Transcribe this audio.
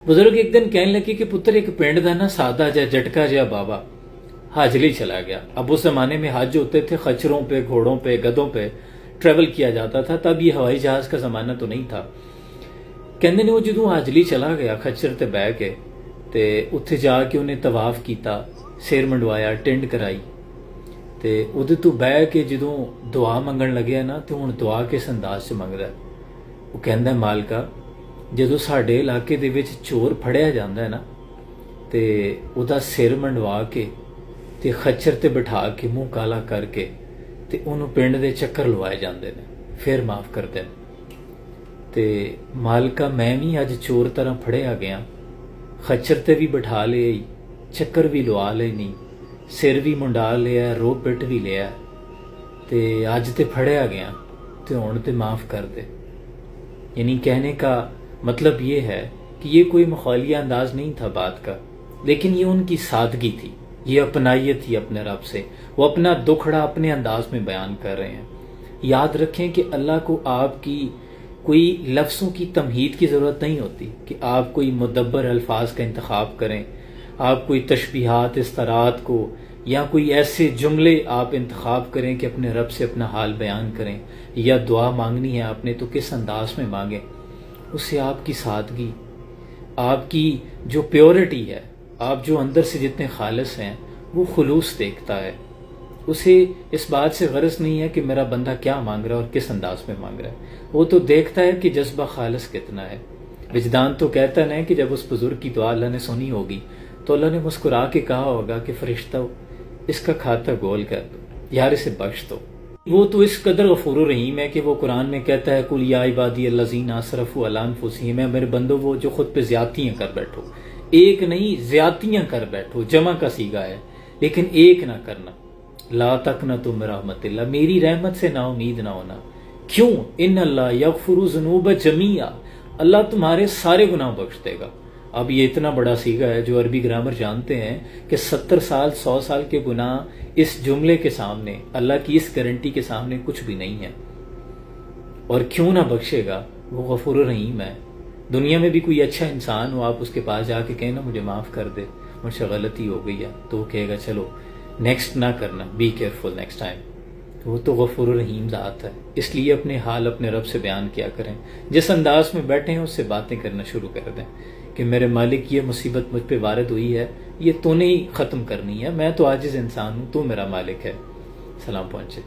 ਬਜ਼ੁਰਗ ਇੱਕ ਦਿਨ ਕਹਿਣ ਲੱਗੇ कि पुत्र एक पिंड का ना सादा जा झटका जहा बाबा हाजली चला गया। अब उस जमाने में हज होते थे खच्चरों पे, घोड़ों पे, गधों पे ट्रैवल किया जाता था, तब ये हवाई जहाज का जमाना तो नहीं था। कहते ने वो जो हाजली चला गया खच्चर ते बह के ते उत्थे जाके उन्हें तवाफ किया, सिर मंडवाया, टिंड कराई ते उहदे तो बह के जो दुआ मंगण लगे ना तो हुण दुआ किस अंदाज च मंगदा। वो कहंदा मालका ਜਦੋਂ ਸਾਡੇ ਇਲਾਕੇ ਦੇ ਵਿੱਚ ਚੋਰ ਫੜਿਆ ਜਾਂਦਾ ਹੈ ਨਾ ਤੇ ਉਹਦਾ ਸਿਰ ਮੰਡਵਾ ਕੇ ਤੇ ਖੱਚਰ ਤੇ ਬਿਠਾ ਕੇ ਮੂੰਹ ਕਾਲਾ ਕਰਕੇ ਤੇ ਉਹਨੂੰ ਪਿੰਡ ਦੇ ਚੱਕਰ ਲਵਾਏ ਜਾਂਦੇ ਨੇ, ਫਿਰ ਮਾਫ ਕਰਦੇ ਨੇ। ਤੇ ਮਾਲਕਾ ਮੈਂ ਵੀ ਅੱਜ ਚੋਰ ਤਰ੍ਹਾਂ ਫੜਿਆ ਗਿਆ, ਖੱਚਰ ਤੇ ਵੀ ਬਿਠਾ ਲਿਆ, ਚੱਕਰ ਵੀ ਲਵਾ ਲਏ, ਨਹੀਂ ਸਿਰ ਵੀ ਮੁੰਡਾ ਲਿਆ, ਰੋ ਪਿੱਟ ਵੀ ਲਿਆ ਤੇ ਅੱਜ ਤੇ ਫੜਿਆ ਗਿਆ ਤੇ ਹੁਣ ਤੇ ਮਾਫ कर दे। यानी कहने का मतलब ये है कि ये कोई मखौलिया अंदाज नहीं था बात का, लेकिन ये उनकी सादगी थी, ये अपनाइयत थी अपने रब से। वो अपना दुखड़ा अपने अंदाज में बयान कर रहे हैं। याद रखें कि अल्लाह को आपकी कोई लफ्ज़ों की तमहीद की ज़रूरत नहीं होती कि आप कोई मुदब्बर अल्फाज का इंतखाब करें, आप कोई तशबीहात इस्तरात को या कोई ऐसे जुमले आप इंतखाब करें कि अपने रब से अपना हाल बयान करें, या दुआ मांगनी है आपने तो किस अंदाज में मांगें। उससे आपकी सादगी, आपकी जो प्योरिटी है, आप जो अंदर से जितने खालिस हैं, वो खुलूस देखता है। उसे इस बात से गरज नहीं है कि मेरा बंदा क्या मांग रहा है और किस अंदाज में मांग रहा है, वो तो देखता है कि जज्बा खालिस कितना है। विजदान तो कहता है कि जब उस बुजुर्ग की दुआ अल्लाह ने सुनी होगी तो अल्लाह ने मुस्कुरा के कहा होगा कि फरिश्ता इसका खाता गोल कर दो, यार इसे बख्श दो। वो तो इस कदर गफूर रहीम है कि वो कुरान में कहता है कुल या इबादी अल्लज़ीना असरफू अला अनफुसिहिम, है मेरे बंदो वो जो खुद पे ज्यादतियां कर बैठो, एक नहीं ज्यादतियां कर बैठो, जमा का सीगा है लेकिन एक ना करना। ला तक़नतु मिन रहमतिल्लाह, मेरी रहमत से ना उम्मीद ना होना। क्यों? इन अल्लाह यग़फ़िरु ज़ुनूब जमीआ, अल्लाह तुम्हारे सारे गुनाह बख्श देगा। अब ये इतना बड़ा सीगा है, जो अरबी ग्रामर जानते हैं कि 70 साल 100 साल के गुनाह इस जुमले के सामने, अल्लाह की इस गारंटी के सामने कुछ भी नहीं है। और क्यों ना बख्शेगा, वो गफूर रहीम है। दुनिया में भी कोई अच्छा इंसान हो, आप उसके पास जाके कहें ना मुझे माफ़ कर दे, मुझसे गलती हो गई है, तो वो कहेगा चलो नेक्स्ट ना करना, बी केयरफुल नेक्स्ट टाइम। वो तो गफूर रहीम ज़ात है। इसलिए अपने हाल अपने रब से बयान किया करें, जिस अंदाज में बैठे हैं उससे बातें करना शुरू कर दें कि मेरे मालिक ये मुसीबत मुझ पे वारिद हुई है, ये तूने ही ख़त्म करनी है, मैं तो आजिज़ इंसान हूँ, तू मेरा मालिक है। सलाम पहुँचे।